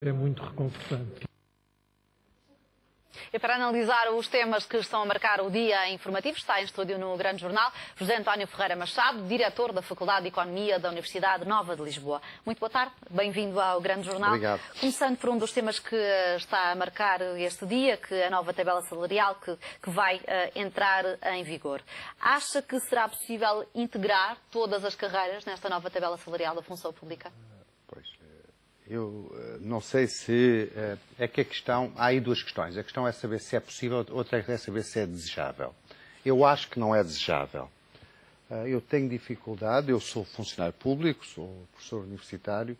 É muito reconfortante. E para analisar os temas que estão a marcar o dia informativo, está em estúdio no Grande Jornal José António Ferreira Machado, diretor da Faculdade de Economia da Universidade Nova de Lisboa. Muito boa tarde, bem-vindo ao Grande Jornal. Obrigado. Começando por um dos temas que está a marcar este dia, que é a nova tabela salarial que vai entrar em vigor. Acha que será possível integrar todas as carreiras nesta nova tabela salarial da função pública? Eu não sei se é que a questão... Há aí duas questões. A questão é saber se é possível, outra é saber se é desejável. Eu acho que não é desejável. Eu tenho dificuldade, eu sou funcionário público, sou professor universitário,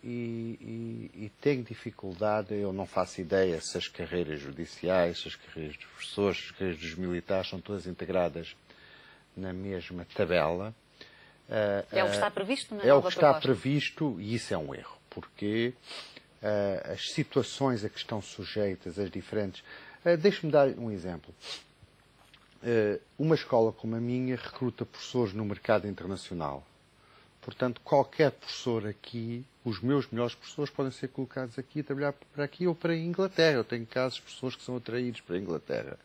e tenho dificuldade, eu não faço ideia se as carreiras judiciais, se as carreiras dos professores, se as carreiras dos militares são todas integradas na mesma tabela. É o que está previsto na nova proposta? É o que está previsto e isso é um erro, porque as situações a que estão sujeitas, as diferentes... Deixe-me dar um exemplo. Uma escola como a minha recruta professores no mercado internacional. Portanto, qualquer professor aqui, os meus melhores professores podem ser colocados aqui a trabalhar para aqui ou para a Inglaterra. Eu tenho casos de professores que são atraídos para a Inglaterra.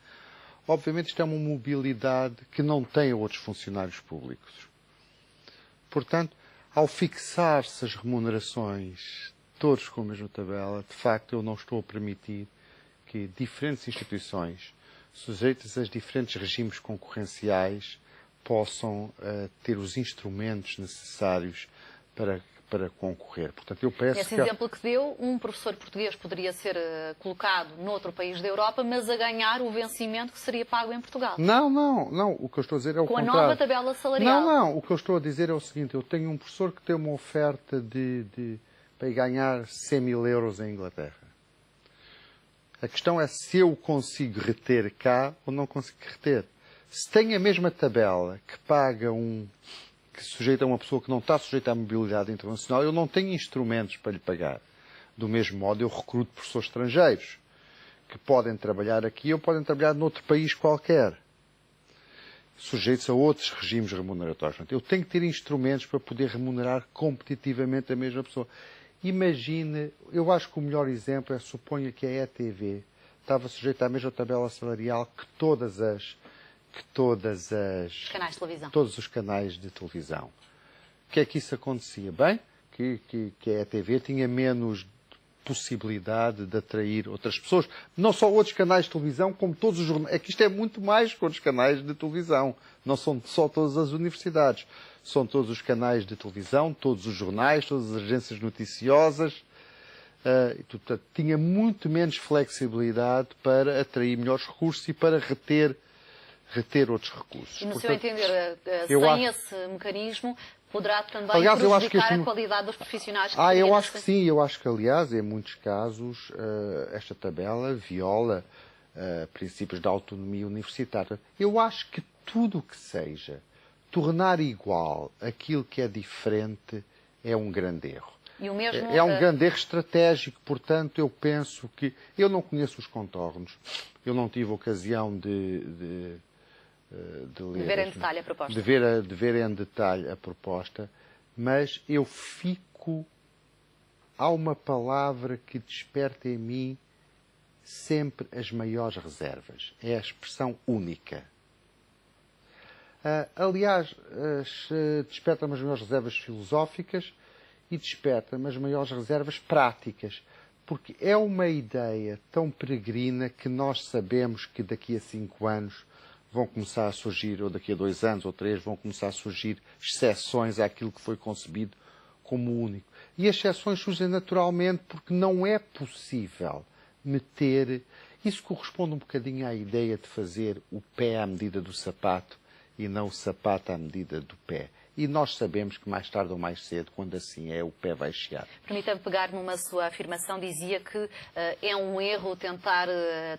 Obviamente isto é uma mobilidade que não tem outros funcionários públicos. Portanto, ao fixar-se as remunerações, todos com a mesma tabela, de facto eu não estou a permitir que diferentes instituições, sujeitas a diferentes regimes concorrenciais, possam ter os instrumentos necessários para concorrer. Portanto, eu peço Esse exemplo que deu, um professor português poderia ser colocado noutro país da Europa, mas a ganhar o vencimento que seria pago em Portugal. Não. O que eu estou a dizer é o contrário. Com a nova tabela salarial. Não. O que eu estou a dizer é o seguinte. Eu tenho um professor que tem uma oferta para ganhar 100 mil euros em Inglaterra. A questão é se eu consigo reter cá ou não consigo reter. Se tem a mesma tabela que paga que sujeita a uma pessoa que não está sujeita à mobilidade internacional, eu não tenho instrumentos para lhe pagar. Do mesmo modo, eu recruto professores estrangeiros que podem trabalhar aqui ou podem trabalhar noutro país qualquer, sujeitos a outros regimes remuneratórios. Portanto, eu tenho que ter instrumentos para poder remunerar competitivamente a mesma pessoa. Imagine, eu acho que o melhor exemplo é, suponha que a ETV estava sujeita à mesma tabela salarial que todos os canais de televisão. O que é que isso acontecia? Bem, que a ETV tinha menos possibilidade de atrair outras pessoas. Não só outros canais de televisão, como todos os jornais. É que isto é muito mais que outros canais de televisão. Não são só todas as universidades. São todos os canais de televisão, todos os jornais, todas as agências noticiosas. Portanto, tinha muito menos flexibilidade para atrair melhores recursos e para reter outros recursos. E no Portanto, seu entender, sem esse mecanismo, poderá também prejudicar a qualidade dos profissionais que eu acho que sim. Eu acho que, aliás, em muitos casos, esta tabela viola princípios da autonomia universitária. Eu acho que tudo o que seja tornar igual aquilo que é diferente é um grande erro. E o mesmo, é um grande erro estratégico, portanto, eu penso que... Eu não conheço os contornos, eu não tive ocasião de ver em detalhe a proposta. De ver em detalhe a proposta, mas eu fico... Há uma palavra que desperta em mim sempre as maiores reservas. É a expressão única. Aliás, desperta-me as maiores reservas filosóficas e desperta-me as maiores reservas práticas. Porque é uma ideia tão peregrina que nós sabemos que daqui a 5 anos vão começar a surgir, ou daqui a 2 anos ou 3, vão começar a surgir exceções àquilo que foi concebido como único. E as exceções surgem naturalmente porque não é possível meter... Isso corresponde um bocadinho à ideia de fazer o pé à medida do sapato e não o sapato à medida do pé. E nós sabemos que mais tarde ou mais cedo, quando assim é, o pé vai chegar. Permita-me pegar numa sua afirmação, dizia que é um erro tentar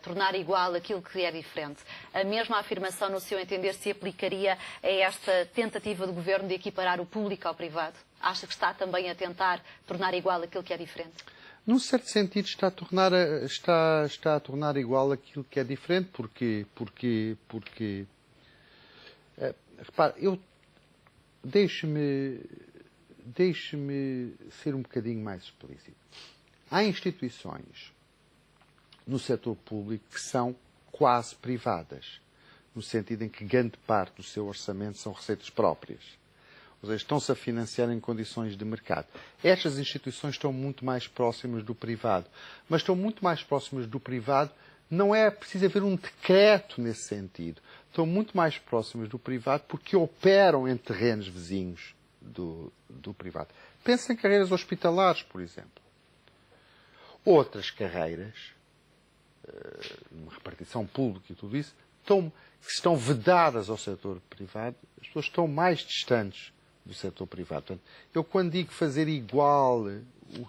tornar igual aquilo que é diferente. A mesma afirmação, no seu entender, se aplicaria a esta tentativa do Governo de equiparar o público ao privado? Acha que está também a tentar tornar igual aquilo que é diferente? Num certo sentido está a tornar igual aquilo que é diferente, porque repare, deixe-me deixe-me ser um bocadinho mais explícito. Há instituições no setor público que são quase privadas, no sentido em que grande parte do seu orçamento são receitas próprias. Ou seja, estão-se a financiar em condições de mercado. Estas instituições estão muito mais próximas do privado. Mas estão muito mais próximas do privado, não é preciso haver um decreto nesse sentido. Estão muito mais próximas do privado porque operam em terrenos vizinhos do privado. Pense em carreiras hospitalares, por exemplo. Outras carreiras, uma repartição pública e tudo isso, que estão vedadas ao setor privado, as pessoas estão mais distantes do setor privado. Portanto, eu quando digo fazer igual,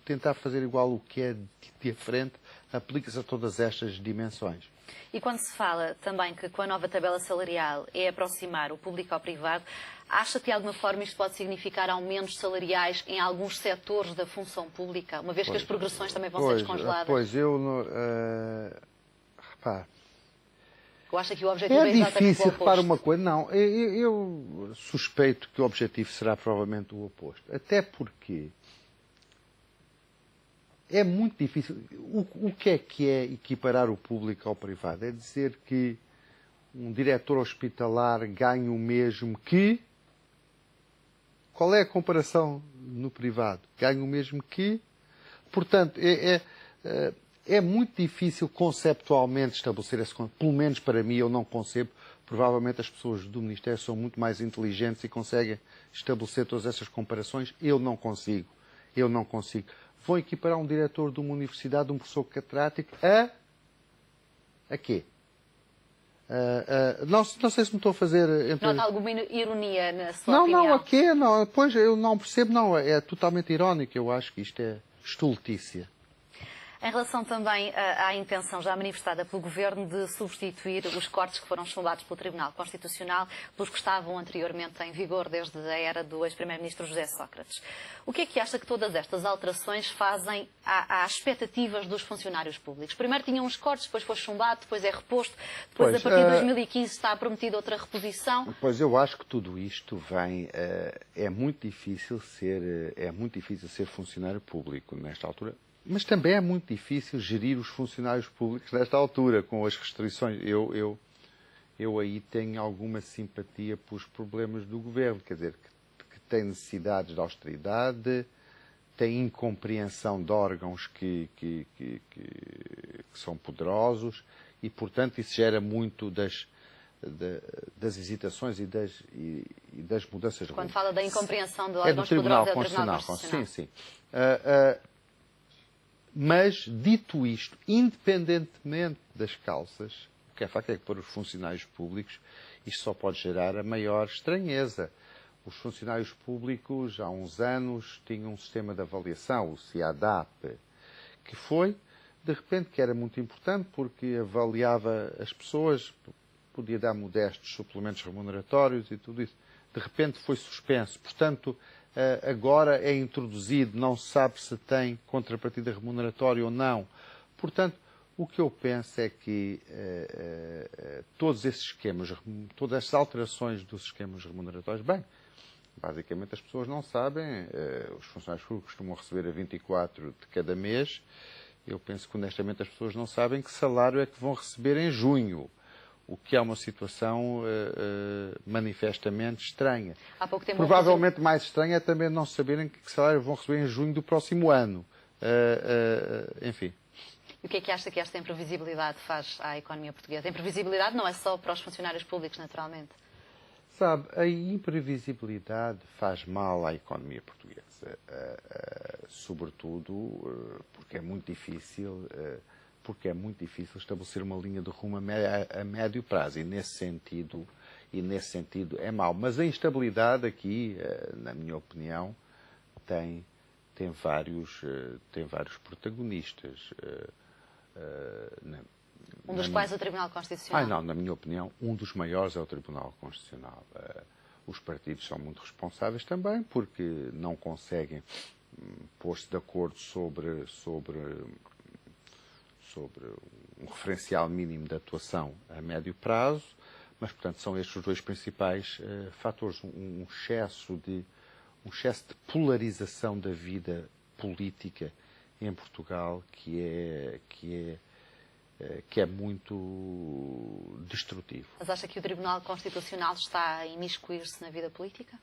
tentar fazer igual o que é diferente, aplica-se a todas estas dimensões. E quando se fala também que com a nova tabela salarial é aproximar o público ao privado, acha que de alguma forma isto pode significar aumentos salariais em alguns setores da função pública, uma vez que as progressões também vão ser descongeladas? Pois, repare. Eu acho que o objetivo é exatamente difícil, o oposto. repara uma coisa. Não, eu suspeito que o objetivo será provavelmente o oposto. Até porque é muito difícil. O que é equiparar o público ao privado? É dizer que um diretor hospitalar ganha o mesmo que... Qual é a comparação no privado? Ganha o mesmo que... Portanto, é muito difícil conceptualmente estabelecer esse... Pelo menos para mim, eu não concebo. Provavelmente as pessoas do Ministério são muito mais inteligentes e conseguem estabelecer todas essas comparações. Eu não consigo. Vão equiparar um diretor de uma universidade, um professor catedrático, a quê? Não sei se me estou a fazer... Nota alguma ironia na sua opinião? Não, a quê? Não, pois, eu não percebo, não. É totalmente irónico. Eu acho que isto é estultícia. Em relação também à intenção já manifestada pelo Governo de substituir os cortes que foram chumbados pelo Tribunal Constitucional pelos que estavam anteriormente em vigor desde a era do ex-primeiro-ministro José Sócrates. O que é que acha que todas estas alterações fazem às expectativas dos funcionários públicos? Primeiro tinham uns cortes, depois foi chumbado, depois é reposto, depois a partir de 2015 está prometida outra reposição. Pois eu acho que tudo isto vem... é muito difícil ser funcionário público nesta altura. Mas também é muito difícil gerir os funcionários públicos nesta altura, com as restrições. Eu aí tenho alguma simpatia pelos problemas do Governo, quer dizer, que tem necessidades de austeridade, tem incompreensão de órgãos que são poderosos e, portanto, isso gera muito das hesitações e das mudanças de rumo. Quando fala da incompreensão de órgãos poderosos, é do Tribunal Constitucional. Sim. Mas, dito isto, independentemente das causas, o que é facto é que para os funcionários públicos isto só pode gerar a maior estranheza. Os funcionários públicos, há uns anos, tinham um sistema de avaliação, o CIADAP, que foi, de repente, que era muito importante porque avaliava as pessoas, podia dar modestos suplementos remuneratórios e tudo isso. De repente foi suspenso. Portanto, agora é introduzido, não se sabe se tem contrapartida remuneratória ou não. Portanto, o que eu penso é que todos esses esquemas, todas estas alterações dos esquemas remuneratórios, bem, basicamente as pessoas não sabem, os funcionários públicos costumam receber a 24 de cada mês, eu penso que honestamente as pessoas não sabem que salário é que vão receber em junho. O que é uma situação manifestamente estranha. Há pouco tempo Provavelmente mais estranha é também não saberem que salário vão receber em junho do próximo ano. Enfim. E o que é que acha que esta imprevisibilidade faz à economia portuguesa? A imprevisibilidade não é só para os funcionários públicos, naturalmente. Sabe, a imprevisibilidade faz mal à economia portuguesa. Sobretudo porque é muito difícil... estabelecer uma linha de rumo a médio prazo e nesse sentido é mau. Mas a instabilidade aqui, na minha opinião, tem vários protagonistas. Um dos quais o Tribunal Constitucional? Não, na minha opinião, um dos maiores é o Tribunal Constitucional. Os partidos são muito responsáveis também porque não conseguem pôr-se de acordo sobre um referencial mínimo de atuação a médio prazo, mas, portanto, são estes os dois principais fatores. Um excesso de um excesso de polarização da vida política em Portugal que é muito destrutivo. Mas acha que o Tribunal Constitucional está a imiscuir-se na vida política?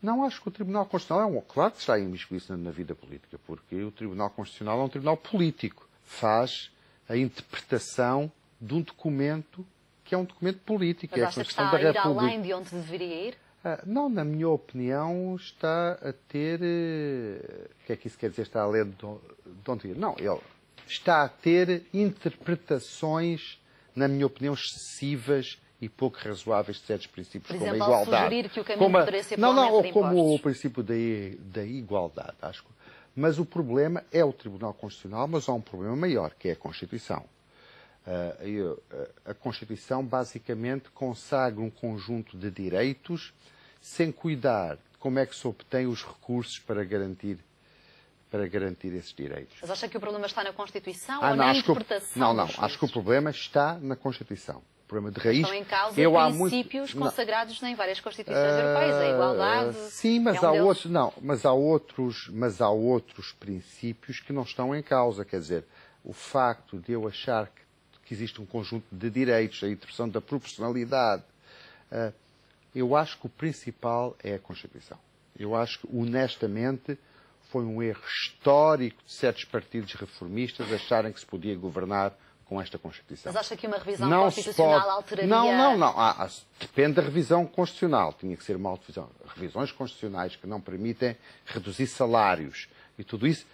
Não, acho que o Tribunal Constitucional claro que está a imiscuir-se na vida política, porque o Tribunal Constitucional é um tribunal político. Faz a interpretação de um documento que é um documento político. Mas acha que está a ir além de onde deveria ir? Não, na minha opinião, está a ter... O que é que isso quer dizer? Está a ler de onde ir? Não, ele está a ter interpretações, na minha opinião, excessivas e pouco razoáveis de certos princípios, por exemplo, como a igualdade. Ao sugerir que o caminho poderia ser pelo aumento de impostos. Como o princípio da igualdade, acho. Mas o problema é o Tribunal Constitucional, mas há um problema maior, que é a Constituição. A Constituição basicamente consagra um conjunto de direitos sem cuidar de como é que se obtém os recursos para garantir esses direitos. Mas acha que o problema está na Constituição ou na interpretação? Não, acho que o problema está na Constituição. O problema de raiz. Estão em causa princípios consagrados em várias Constituições europeias, a igualdade. Sim, mas há outros princípios que não estão em causa. Quer dizer, o facto de eu achar que existe um conjunto de direitos, a interpretação da proporcionalidade, eu acho que o principal é a Constituição. Eu acho que, honestamente, foi um erro histórico de certos partidos reformistas acharem que se podia governar com esta Constituição. Mas acha que uma revisão constitucional alteraria... Não. Depende da revisão constitucional. Tinha que ser uma revisão. Revisões constitucionais que não permitem reduzir salários e tudo isso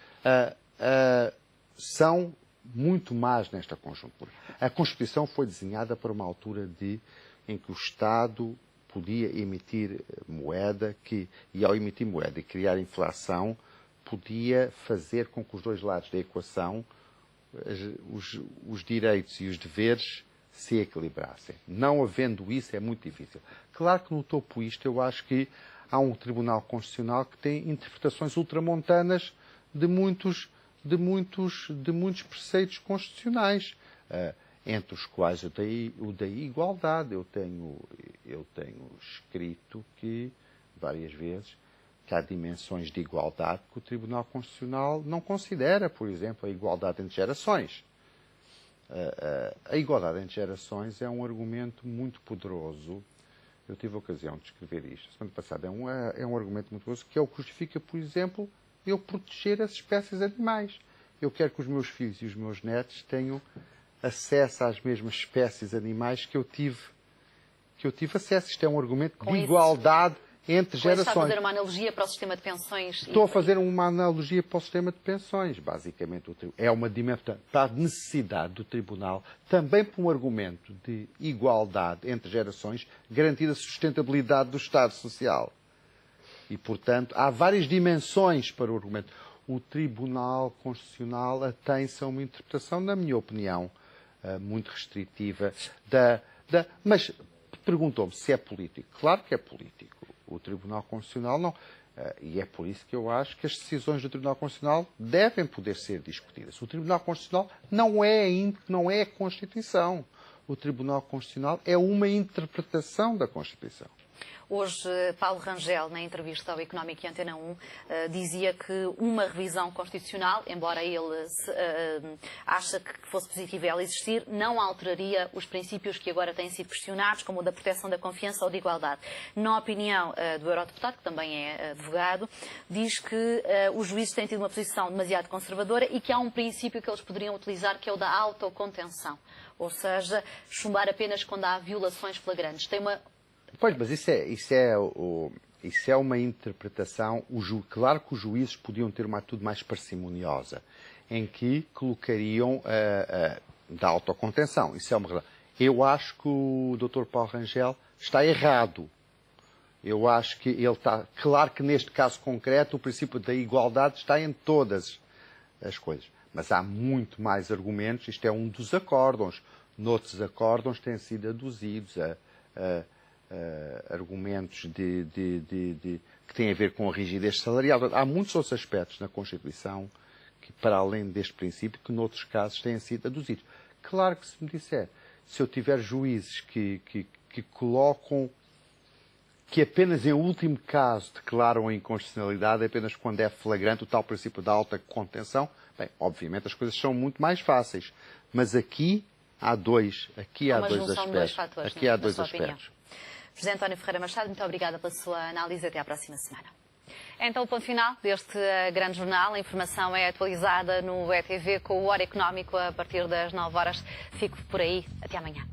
são muito mais nesta conjuntura. A Constituição foi desenhada para uma altura em que o Estado podia emitir moeda e ao emitir moeda e criar inflação, podia fazer com que os dois lados da equação, os direitos e os deveres, se equilibrassem. Não havendo isso, é muito difícil. Claro que no topo isto, eu acho que há um Tribunal Constitucional que tem interpretações ultramontanas de muitos preceitos constitucionais, entre os quais o da igualdade. Eu tenho escrito várias vezes, que há dimensões de igualdade que o Tribunal Constitucional não considera, por exemplo, a igualdade entre gerações. A igualdade entre gerações é um argumento muito poderoso. Eu tive a ocasião de escrever isto. Semana passada é um argumento muito poderoso que é o que justifica, por exemplo, eu proteger as espécies animais. Eu quero que os meus filhos e os meus netos tenham acesso às mesmas espécies animais que eu tive acesso. Isto é um argumento de igualdade entre gerações. Está a fazer uma analogia para o sistema de pensões? Estou a fazer uma analogia para o sistema de pensões. Basicamente, é uma dimensão para a necessidade do Tribunal, também por um argumento de igualdade entre gerações, garantir a sustentabilidade do Estado Social. E, portanto, há várias dimensões para o argumento. O Tribunal Constitucional atém-se a uma interpretação, na minha opinião, muito restritiva mas perguntou-me se é político. Claro que é político. O Tribunal Constitucional não. E é por isso que eu acho que as decisões do Tribunal Constitucional devem poder ser discutidas. O Tribunal Constitucional não é a Constituição. O Tribunal Constitucional é uma interpretação da Constituição. Hoje, Paulo Rangel, na entrevista ao Económico e Antena 1, dizia que uma revisão constitucional, embora ele ache que fosse possível ela existir, não alteraria os princípios que agora têm sido questionados, como o da proteção da confiança ou de igualdade. Na opinião do eurodeputado, que também é advogado, diz que os juízes têm tido uma posição demasiado conservadora e que há um princípio que eles poderiam utilizar, que é o da autocontenção. Ou seja, chumbar apenas quando há violações flagrantes. Tem uma... Pois, mas isso é uma interpretação. Claro que os juízes podiam ter uma atitude mais parcimoniosa, em que colocariam da autocontenção. Isso é uma razão. Eu acho que o Dr. Paulo Rangel está errado. Eu acho que ele está... Claro que neste caso concreto o princípio da igualdade está em todas as coisas. Mas há muito mais argumentos. Isto é um dos acórdãos. Noutros acórdãos têm sido aduzidos argumentos que têm a ver com a rigidez salarial. Há muitos outros aspectos na Constituição que, para além deste princípio, que noutros casos têm sido aduzidos. Claro que se me disser, se eu tiver juízes que colocam que apenas em último caso declaram a inconstitucionalidade, apenas quando é flagrante o tal princípio da alta contenção. Bem, obviamente as coisas são muito mais fáceis, mas aqui há dois aspectos. Aqui há dois aspectos. José António Ferreira Machado, muito obrigada pela sua análise. Até à próxima semana. Então, o ponto final deste grande jornal. A informação é atualizada no ETV com o Hora Económico a partir das 9 horas. Fico por aí. Até amanhã.